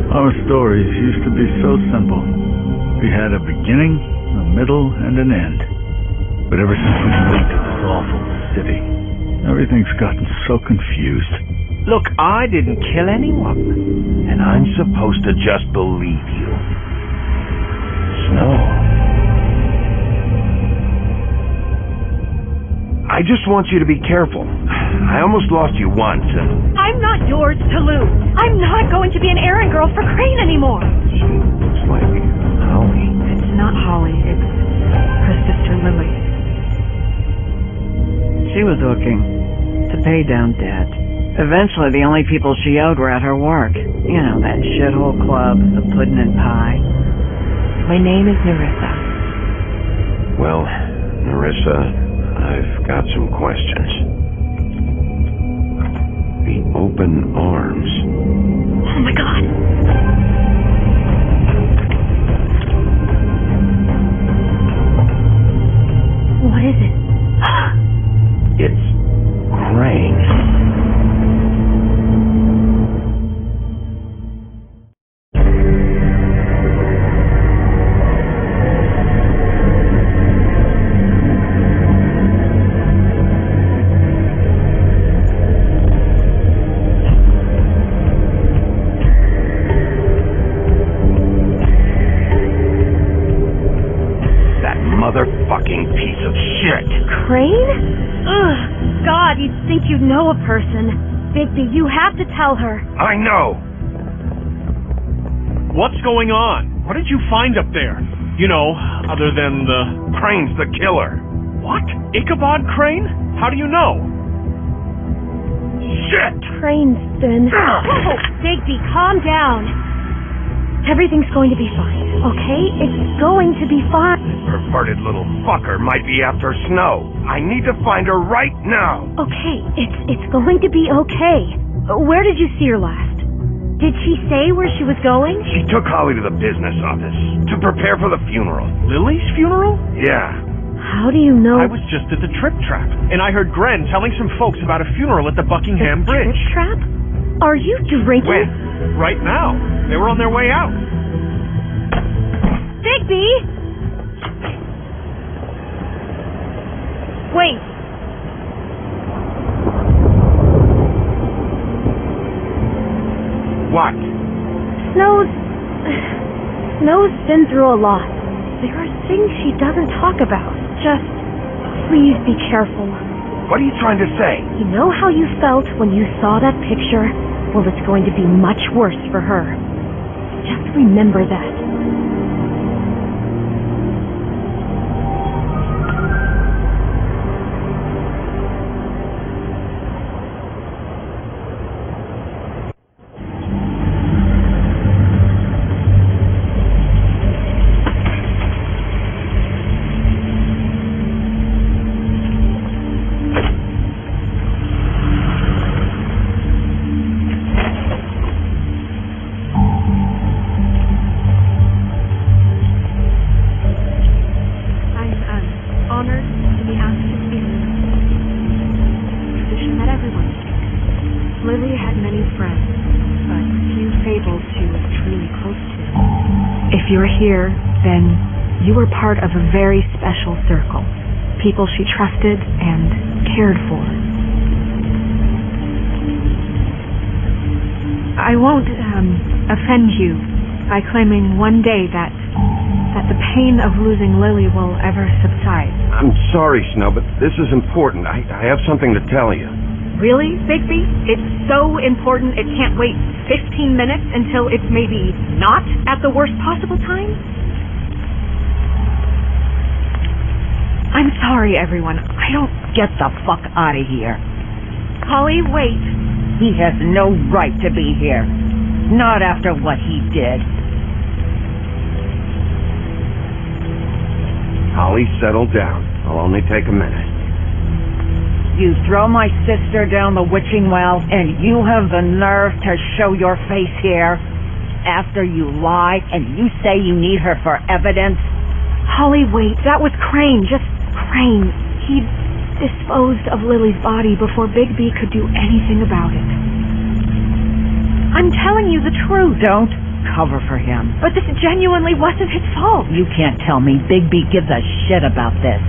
Our stories used to be so simple. We had a beginning, a middle, and an end. But ever since we moved to this awful city, everything's gotten so confused. Look, I didn't kill anyone. And I'm supposed to just believe you. Snow. I just want you to be careful. I almost lost you once, and... I'm not yours to lose. I'm not going to be an errand girl for Crane anymore. She looks like Holly. It's not Holly. It's her sister Lily. She was looking to pay down debt. Eventually, the only people she owed were at her work. You know, that shithole club, the pudding and pie. My name is Nerissa. Well, Nerissa, I've got some questions. The open arms. Oh my God. What is it? It's Crane. Motherfucking piece of shit. Crane? Ugh. God, you'd think you'd know a person. Bigby, you have to tell her. I know. What's going on? What did you find up there? You know, other than the... Crane's the killer. What? Ichabod Crane? How do you know? Shit! Crane's been... Whoa, Bigby, calm down. Everything's going to be fine, okay? It's going to be fine. Perverted little fucker might be after Snow. I need to find her right now. Okay, it's going to be okay. Where did you see her last? Did she say where she was going? She took Holly to the business office to prepare for the funeral. Lily's funeral? Yeah. How do you know? I was just at the Trip Trap, and I heard Gren telling some folks about a funeral at the Buckingham Bridge. Trip Trap? Are you drinking? When? Right now. They were on their way out. Bigby! Wait. What? Snow's been through a lot. There are things she doesn't talk about. Just, please be careful. What are you trying to say? You know how you felt when you saw that picture? Well, it's going to be much worse for her. Just remember that. Lily had many friends, but few fables she was truly close to. If you're here, then you were part of a very special circle. People she trusted and cared for. I won't offend you by claiming one day that the pain of losing Lily will ever subside. I'm sorry, Snow, but this is important. I have something to tell you. Really, Bigby? It's so important it can't wait 15 minutes until it's maybe not at the worst possible time? I'm sorry, everyone. I don't... Get the fuck out of here. Holly, wait. He has no right to be here. Not after what he did. Holly, settle down. I'll only take a minute. You throw my sister down the witching well, and you have the nerve to show your face here after you lie and you say you need her for evidence? Holly, wait. That was Crane. Just Crane. He disposed of Lily's body before Bigby could do anything about it. I'm telling you the truth. Don't cover for him. But this genuinely wasn't his fault. You can't tell me Bigby gives a shit about this.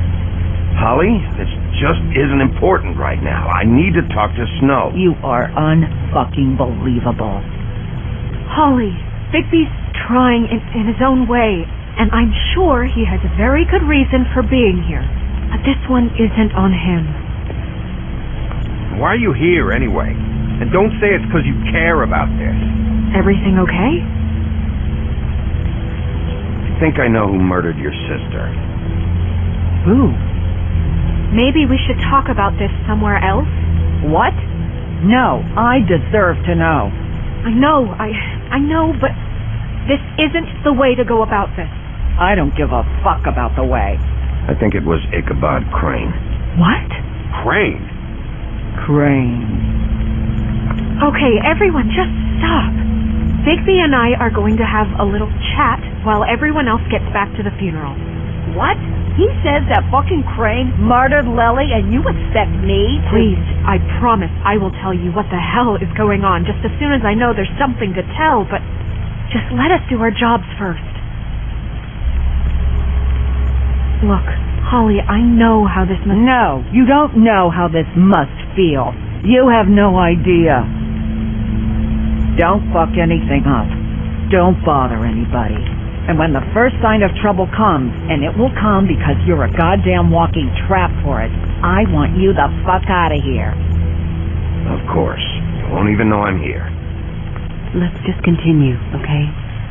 Holly, this just isn't important right now. I need to talk to Snow. You are unfucking believable. Holly, Bigby's trying in his own way, and I'm sure he has a very good reason for being here. But this one isn't on him. Why are you here anyway? And don't say it's because you care about this. Everything okay? I think I know who murdered your sister. Who? Maybe we should talk about this somewhere else? What? No, I deserve to know. I know, but this isn't the way to go about this. I don't give a fuck about the way. I think it was Ichabod Crane. What? Crane? Crane. Okay, everyone, just stop. Bigby and I are going to have a little chat while everyone else gets back to the funeral. What? He says that fucking Crane murdered Lily and you expect me to... Please, I promise I will tell you what the hell is going on just as soon as I know there's something to tell, but just let us do our jobs first. Look, Holly, I know how this must... No, you don't know how this must feel. You have no idea. Don't fuck anything up. Don't bother anybody. And when the first sign of trouble comes, and it will come because you're a goddamn walking trap for it, I want you the fuck out of here. Of course. You won't even know I'm here. Let's just continue, okay?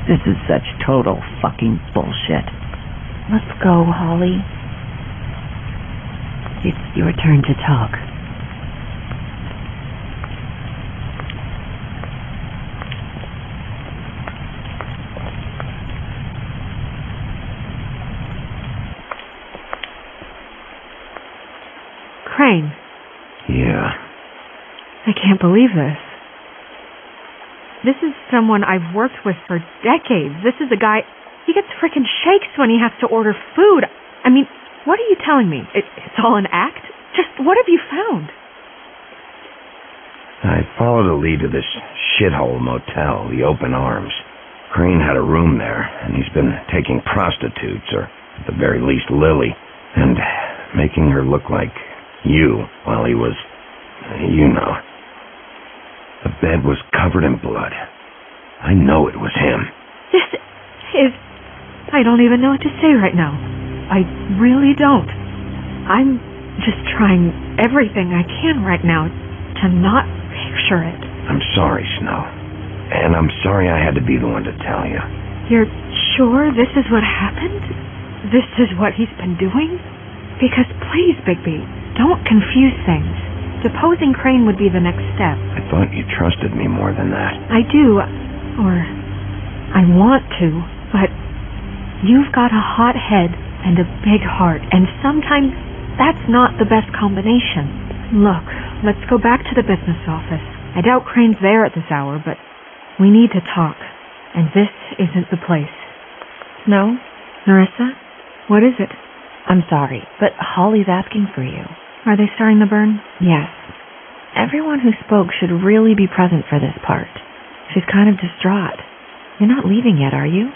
This is such total fucking bullshit. Let's go, Holly. It's your turn to talk. Crane. Yeah. I can't believe this. This is someone I've worked with for decades. This is a guy... He gets frickin' shakes when he has to order food. I mean, what are you telling me? It's all an act? Just what have you found? I followed a lead to this shithole motel, the Open Arms. Crane had a room there, and he's been taking prostitutes, or at the very least Lily, and making her look like you while he was, you know. The bed was covered in blood. I know it was him. This is... I don't even know what to say right now. I really don't. I'm just trying everything I can right now to not picture it. I'm sorry, Snow. And I'm sorry I had to be the one to tell you. You're sure this is what happened? This is what he's been doing? Because please, Bigby, don't confuse things. Deposing Crane would be the next step. I thought you trusted me more than that. I do, or I want to, but you've got a hot head and a big heart, and sometimes that's not the best combination. Look, let's go back to the business office. I doubt Crane's there at this hour, but we need to talk, and this isn't the place. No? Narissa, what is it? I'm sorry, but Holly's asking for you. Are they starting the burn? Yes. Everyone who spoke should really be present for this part. She's kind of distraught. You're not leaving yet, are you?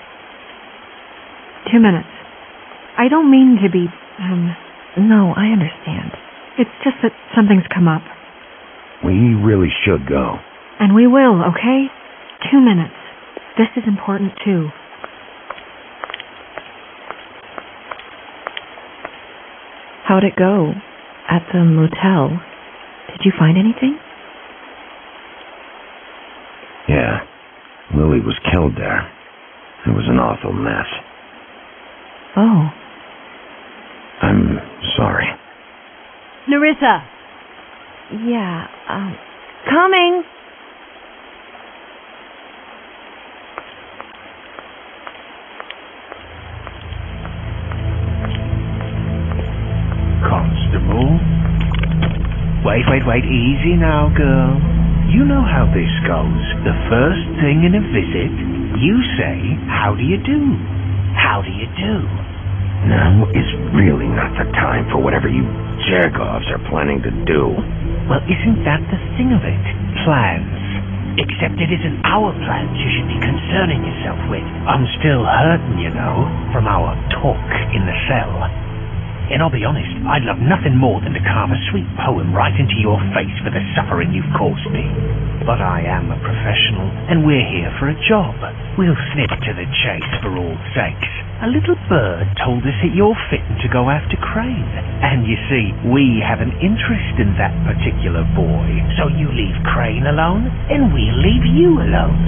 2 minutes. I don't mean to be, No, I understand. It's just that something's come up. We really should go. And we will, okay? 2 minutes. This is important, too. How'd it go? At the motel? Did you find anything? Yeah. Lily was killed there. It was an awful mess. Oh. I'm sorry. Narissa! Yeah, coming! Constable? Wait, easy now, girl. You know how this goes. The first thing in a visit, you say, how do you do? How do you do? Now is really not the time for whatever you jerk-offs are planning to do. Well, isn't that the thing of it? Plans. Except it isn't our plans you should be concerning yourself with. I'm still hurting, you know, from our talk in the cell. And I'll be honest, I'd love nothing more than to carve a sweet poem right into your face for the suffering you've caused me. But I am a professional, and we're here for a job. We'll snip to the chase for all sakes. A little bird told us that you're fitting to go after Crane. And you see, we have an interest in that particular boy. So you leave Crane alone, and we'll leave you alone.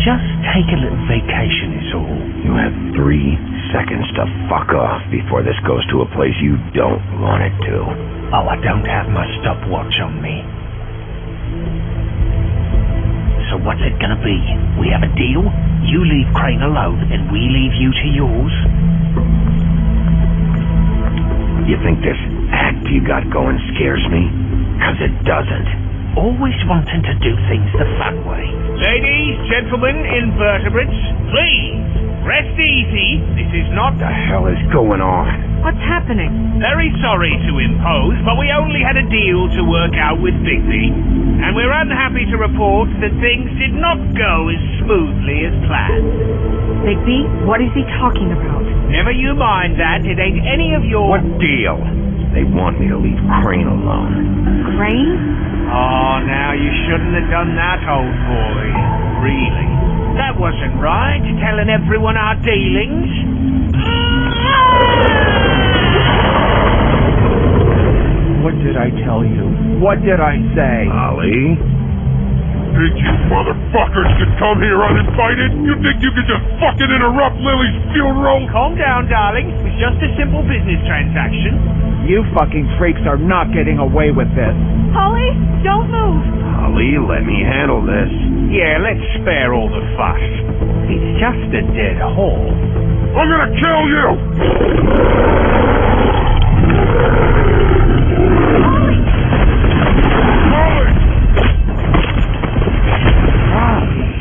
Just take a little vacation is all. You have 3 seconds to fuck off before this goes to a place you don't want it to. Oh, I don't have my stopwatch on me. So what's it gonna be? We have a deal? You leave Crane alone and we leave you to yours? You think this act you got going scares me? 'Cause it doesn't. Always wanting to do things the fun way. Ladies, gentlemen, invertebrates, please, rest easy. This is not... What the hell is going on? What's happening? Very sorry to impose, but we only had a deal to work out with Bigby. And we're unhappy to report that things did not go as smoothly as planned. Bigby, what is he talking about? Never you mind that. It ain't any of your... What deal? They want me to leave Crane alone. Crane? Oh, now you shouldn't have done that, old boy. Really? That wasn't right, telling everyone our dealings. What did I tell you? What did I say? Ollie? Think you motherfuckers could come here uninvited? You think you could just fucking interrupt Lily's funeral? Calm down, darling. It's just a simple business transaction. You fucking freaks are not getting away with this. Holly, don't move. Ollie, let me handle this. Yeah, let's spare all the fuss. It's just a dead hole. I'm gonna kill you!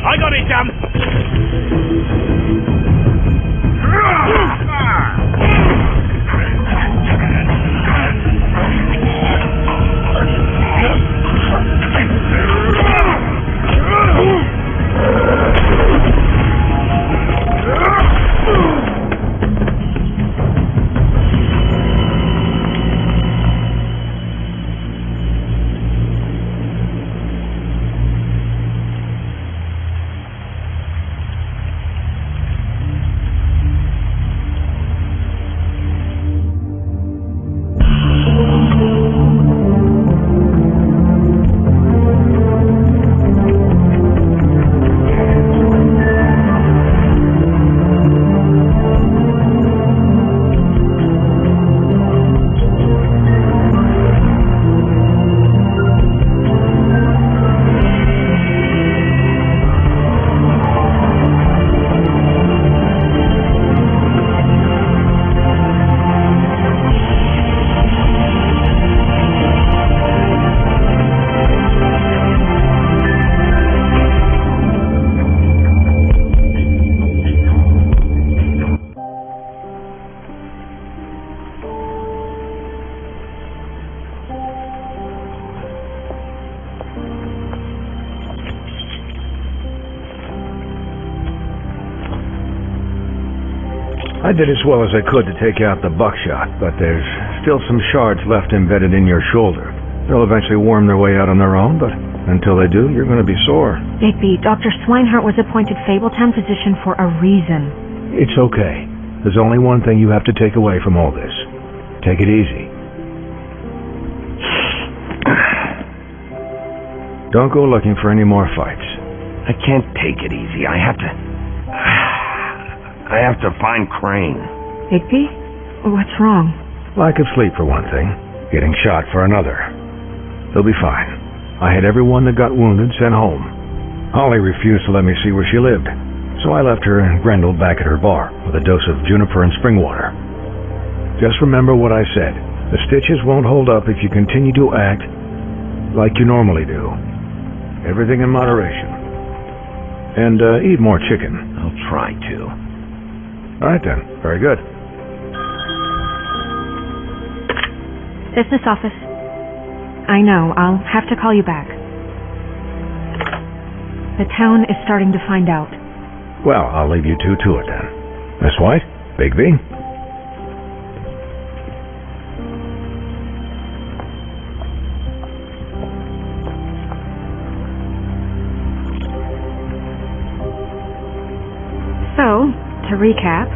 I got it done. I did as well as I could to take out the buckshot, but there's still some shards left embedded in your shoulder. They'll eventually worm their way out on their own, but until they do, you're going to be sore. Bigby, Dr. Swinehart was appointed Fabletown physician for a reason. It's okay. There's only one thing you have to take away from all this. Take it easy. Don't go looking for any more fights. I can't take it easy. I have to find Crane. Bigby? What's wrong? Lack of sleep for one thing. Getting shot for another. They'll be fine. I had everyone that got wounded sent home. Holly refused to let me see where she lived, so I left her and Grendel back at her bar with a dose of juniper and spring water. Just remember what I said. The stitches won't hold up if you continue to act like you normally do. Everything in moderation. And eat more chicken. I'll try to. All right then. Very good. Business office. I know. I'll have to call you back. The town is starting to find out. Well, I'll leave you two to it then. Miss White? Bigby? So, to recap...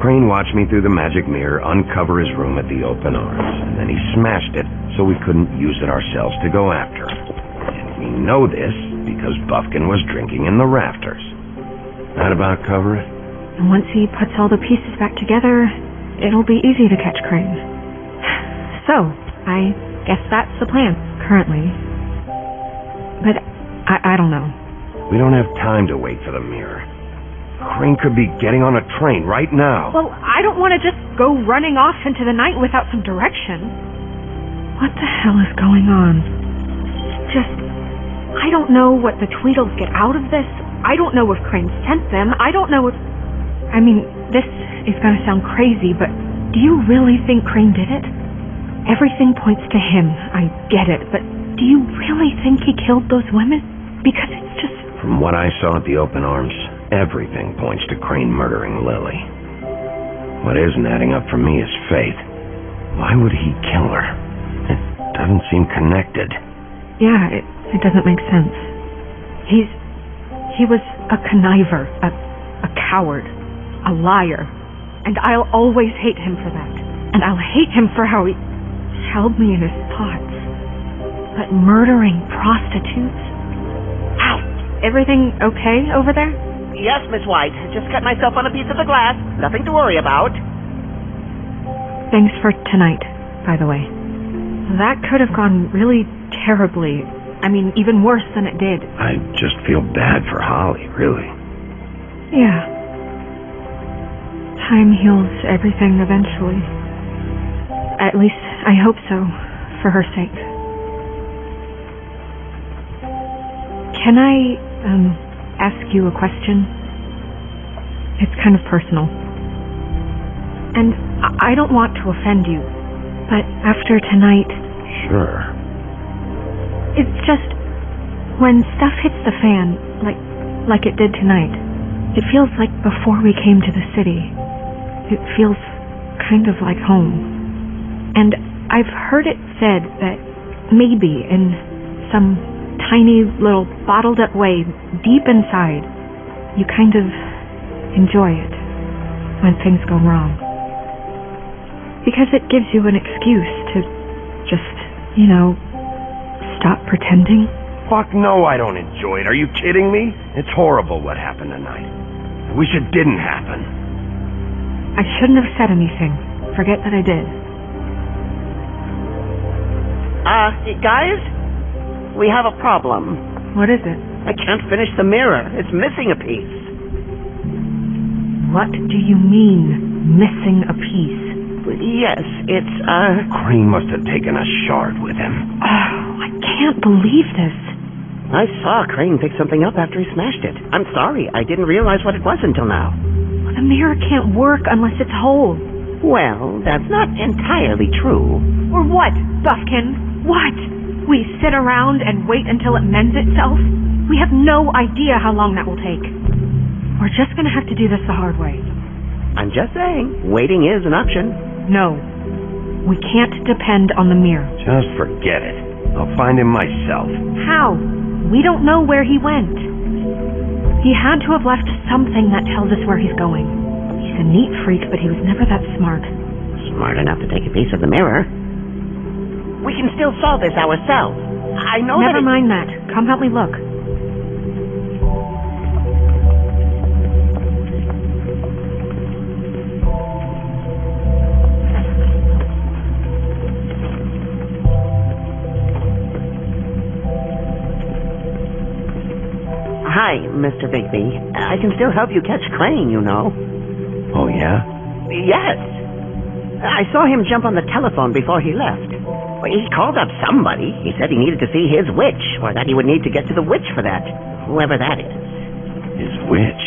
Crane watched me through the magic mirror uncover his room at the open arms, and then he smashed it so we couldn't use it ourselves to go after him. And we know this because Buffkin was drinking in the rafters. That about cover it? And once he puts all the pieces back together, it'll be easy to catch Crane. So, I guess that's the plan, currently. But I don't know. We don't have time to wait for the mirror. Crane could be getting on a train right now. Well, I don't want to just go running off into the night without some direction. What the hell is going on? I don't know what the Tweedles get out of this. I don't know if Crane sent them. I don't know if... I mean, this is going to sound crazy, but do you really think Crane did it? Everything points to him. I get it, but do you really think he killed those women? Because it's just... From what I saw at the open arms, everything points to Crane murdering Lily. What isn't adding up for me is Faith. Why would he kill her? It doesn't seem connected. Yeah, it doesn't make sense. He was a conniver, a coward, a liar, and I'll always hate him for that. And I'll hate him for how he held me in his thoughts. But murdering prostitutes? Ow! Everything okay over there? Yes, Miss White. Just cut myself on a piece of the glass. Nothing to worry about. Thanks for tonight, by the way. That could have gone really terribly. I mean, even worse than it did. I just feel bad for Holly, really. Yeah. Time heals everything eventually. At least, I hope so, for her sake. Can I, ask you a question? It's kind of personal. And I don't want to offend you, but after tonight... Sure. It's just, when stuff hits the fan, like it did tonight, it feels like before we came to the city. It feels kind of like home. And I've heard it said that maybe in some tiny little bottled up way, deep inside, you kind of enjoy it when things go wrong. Because it gives you an excuse to just, stop pretending. Fuck no, I don't enjoy it. Are you kidding me? It's horrible what happened tonight. I wish it didn't happen. I shouldn't have said anything. Forget that I did. Guys? We have a problem. What is it? I can't finish the mirror. It's missing a piece. What do you mean, missing a piece? Yes, it's, Crane must have taken a shard with him. Oh, I can't believe this. I saw Crane pick something up after he smashed it. I'm sorry, I didn't realize what it was until now. The mirror can't work unless it's whole. Well, that's not entirely true. Or what, Buffkin? What? We sit around and wait until it mends itself? We have no idea how long that will take. We're just gonna have to do this the hard way. I'm just saying, waiting is an option. No. We can't depend on the mirror. Just forget it. I'll find him myself. How? We don't know where he went. He had to have left something that tells us where he's going. He's a neat freak, but he was never that smart. Smart enough to take a piece of the mirror. We can still solve this ourselves. I know Never mind that. Come help me look. Hi, Mr. Bigby. I can still help you catch Crane, you know. Oh, yeah? Yes. I saw him jump on the telephone before he left. He called up somebody. He said he needed to see his witch, or that he would need to get to the witch for that. Whoever that is. His witch?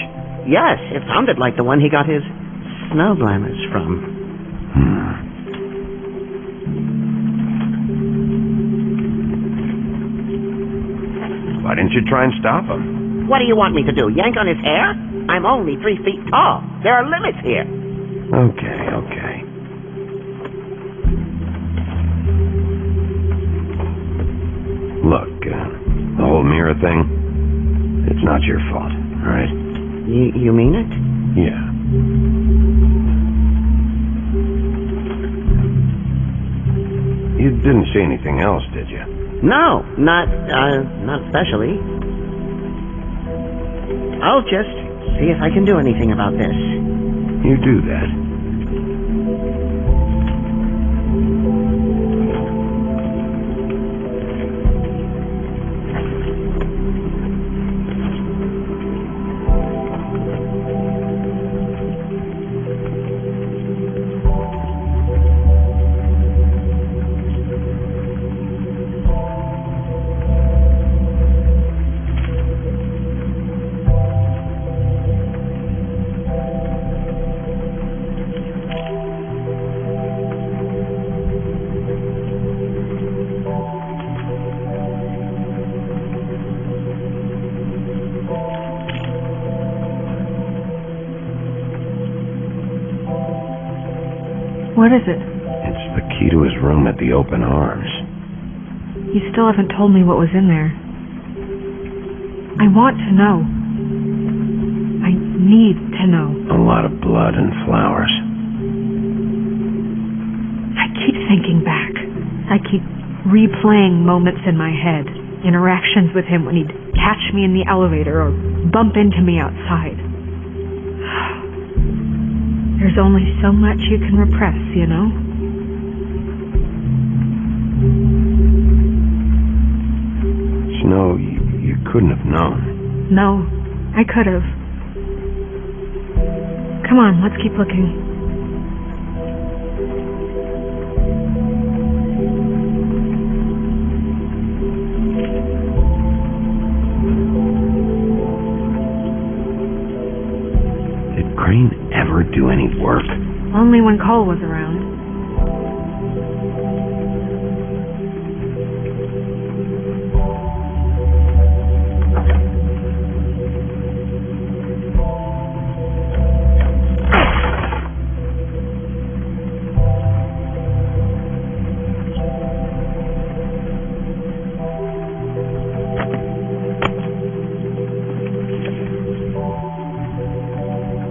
Yes, it sounded like the one he got his snow glamours from. Why didn't you try and stop him? What do you want me to do, yank on his hair? I'm only 3 feet tall. There are limits here. Okay. Look, the whole mirror thing, it's not your fault, all right? You mean it? Yeah. You didn't see anything else, did you? No, not especially. I'll just see if I can do anything about this. You do that. What is it? It's the key to his room at the Open Arms. You still haven't told me what was in there. I want to know. I need to know. A lot of blood and flowers. I keep thinking back. I keep replaying moments in my head. Interactions with him when he'd catch me in the elevator or bump into me outside. There's only so much you can repress, you know? Snow, you couldn't have known. No, I could have. Come on, let's keep looking. Did Crane ever do any work? Only when Cole was around.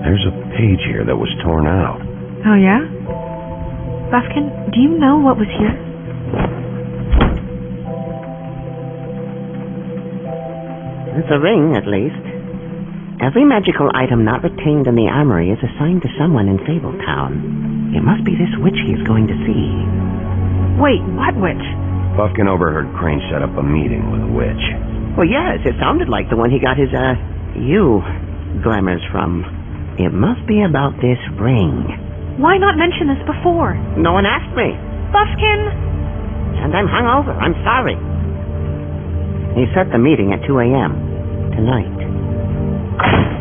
There's a page here that was torn out. Oh, yeah? Buffkin, do you know what was here? It's a ring, at least. Every magical item not retained in the armory is assigned to someone in Fabletown. It must be this witch he is going to see. Wait, what witch? Buffkin overheard Crane set up a meeting with a witch. Well, yes, it sounded like the one he got his, glamours from. It must be about this ring. Why not mention this before? No one asked me. Buffkin! And I'm hungover. I'm sorry. He set the meeting at 2 a.m. tonight.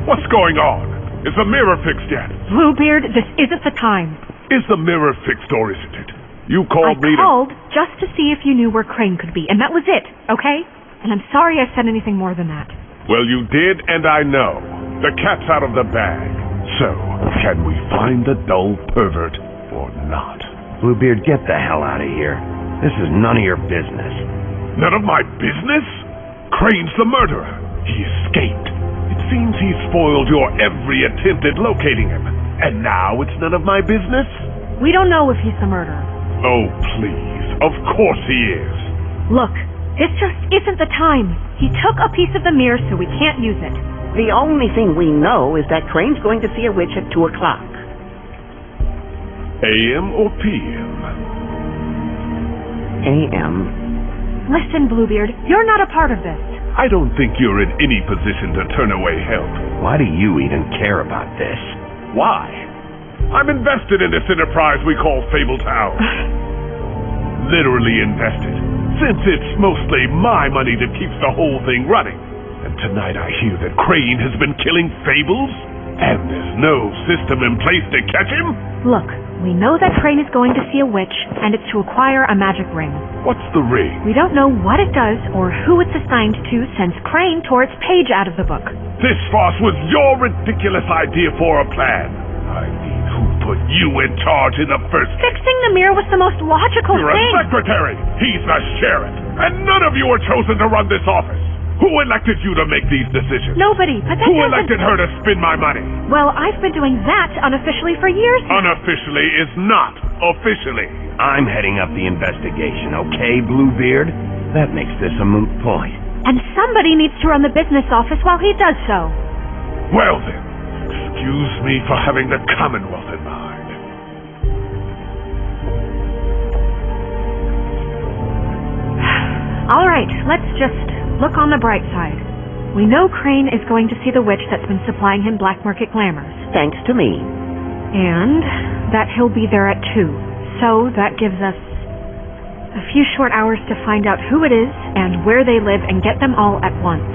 What's going on? Is the mirror fixed yet? Bluebeard, this isn't the time. Is the mirror fixed or isn't it? You called me I called just to see if you knew where Crane could be, and that was it, okay? And I'm sorry I said anything more than that. Well, you did, and I know. The cat's out of the bag. So, can we find the dull pervert or not? Bluebeard, get the hell out of here. This is none of your business. None of my business? Crane's the murderer. He escaped. It seems he spoiled your every attempt at locating him. And now it's none of my business? We don't know if he's the murderer. Oh, please. Of course he is. Look, this just isn't the time. He took a piece of the mirror, so we can't use it. The only thing we know is that Crane's going to see a witch at 2 o'clock. AM or PM? AM. Listen, Bluebeard, you're not a part of this. I don't think you're in any position to turn away help. Why do you even care about this? Why? I'm invested in this enterprise we call Fabletown. Literally invested. Since it's mostly my money that keeps the whole thing running. And tonight I hear that Crane has been killing Fables? And there's no system in place to catch him? Look, We know that Crane is going to see a witch, and it's to acquire a magic ring. What's the ring? We don't know what it does or who it's assigned to since Crane tore its page out of the book. This farce was your ridiculous idea for a plan. I mean, who put you in charge in the first place? Fixing the mirror was the most logical You're thing. a secretary. He's the sheriff. And none of you were chosen to run this office. Who elected you to make these decisions? Nobody, but that Who doesn't... elected her to spend my money? Well, I've been doing that unofficially for years now. Unofficially is not officially. I'm heading up the investigation, okay, Bluebeard? That makes this a moot point. And somebody needs to run the business office while he does so. Well then, excuse me for having the Commonwealth in mind. All right, let's just look on the bright side. We know Crane is going to see the witch that's been supplying him black market glamours. Thanks to me. And that he'll be there at 2. So that gives us a few short hours to find out who it is and where they live and get them all at once.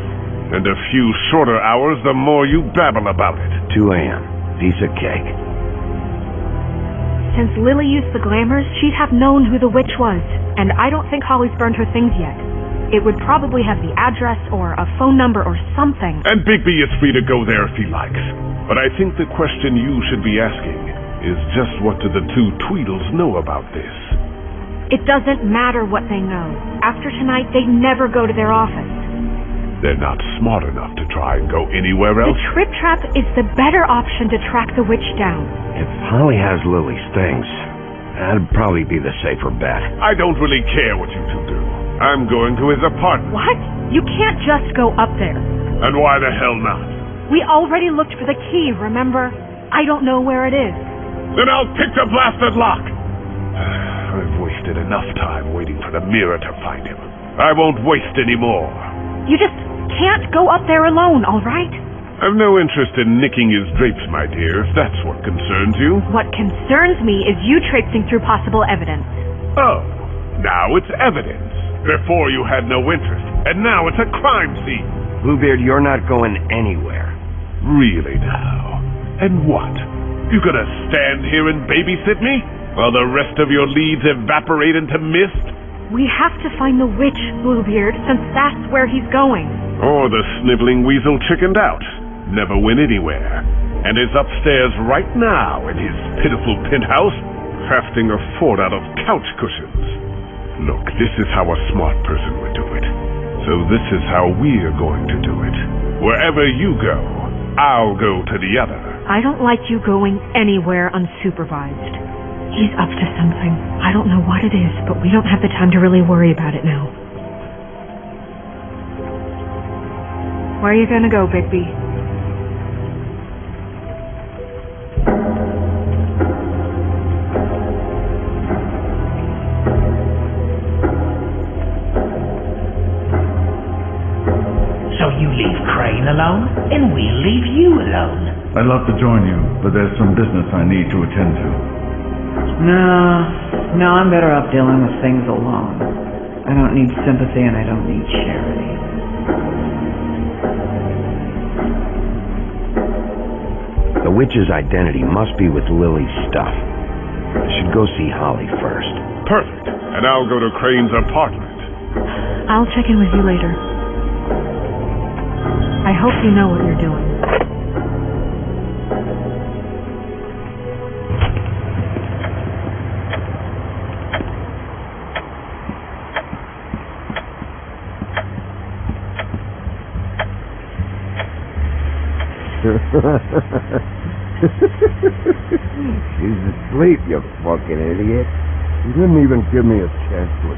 And a few shorter hours the more you babble about it. 2 a.m. Piece of cake. Since Lily used the glamours, she'd have known who the witch was. And I don't think Holly's burned her things yet. It would probably have the address or a phone number or something. And Bigby is free to go there if he likes. But I think the question you should be asking is just what do the two Tweedles know about this? It doesn't matter what they know. After tonight, they never go to their office. They're not smart enough to try and go anywhere else. The Trip Trap is the better option to track the witch down. If Holly has Lily's things, that'd probably be the safer bet. I don't really care what you two do. I'm going to his apartment. What? You can't just go up there. And why the hell not? We already looked for the key, remember? I don't know where it is. Then I'll pick the blasted lock. I've wasted enough time waiting for the mirror to find him. I won't waste any more. You just can't go up there alone, all right? I've no interest in nicking his drapes, my dear, if that's what concerns you. What concerns me is you traipsing through possible evidence. Oh, now it's evidence. Before you had no interest, and now it's a crime scene. Bluebeard, you're not going anywhere. Really now? And what? You gonna stand here and babysit me while the rest of your leads evaporate into mist? We have to find the witch, Bluebeard, since that's where he's going. Or the sniveling weasel chickened out, never went anywhere, and is upstairs right now in his pitiful penthouse, crafting a fort out of couch cushions. Look, this is how a smart person would do it. So this is how we're going to do it. Wherever you go, I'll go to the other. I don't like you going anywhere unsupervised. He's up to something. I don't know what it is, but we don't have the time to really worry about it now. Where are you gonna go, Bigby? So you leave Crane alone, and we'll leave you alone. I'd love to join you, but there's some business I need to attend to. No, I'm better off dealing with things alone. I don't need sympathy and I don't need charity. The witch's identity must be with Lily's stuff. I should go see Holly first. Perfect. And I'll go to Crane's apartment. I'll check in with you later. I hope you know what you're doing. She's asleep, you fucking idiot. She didn't even give me a chance to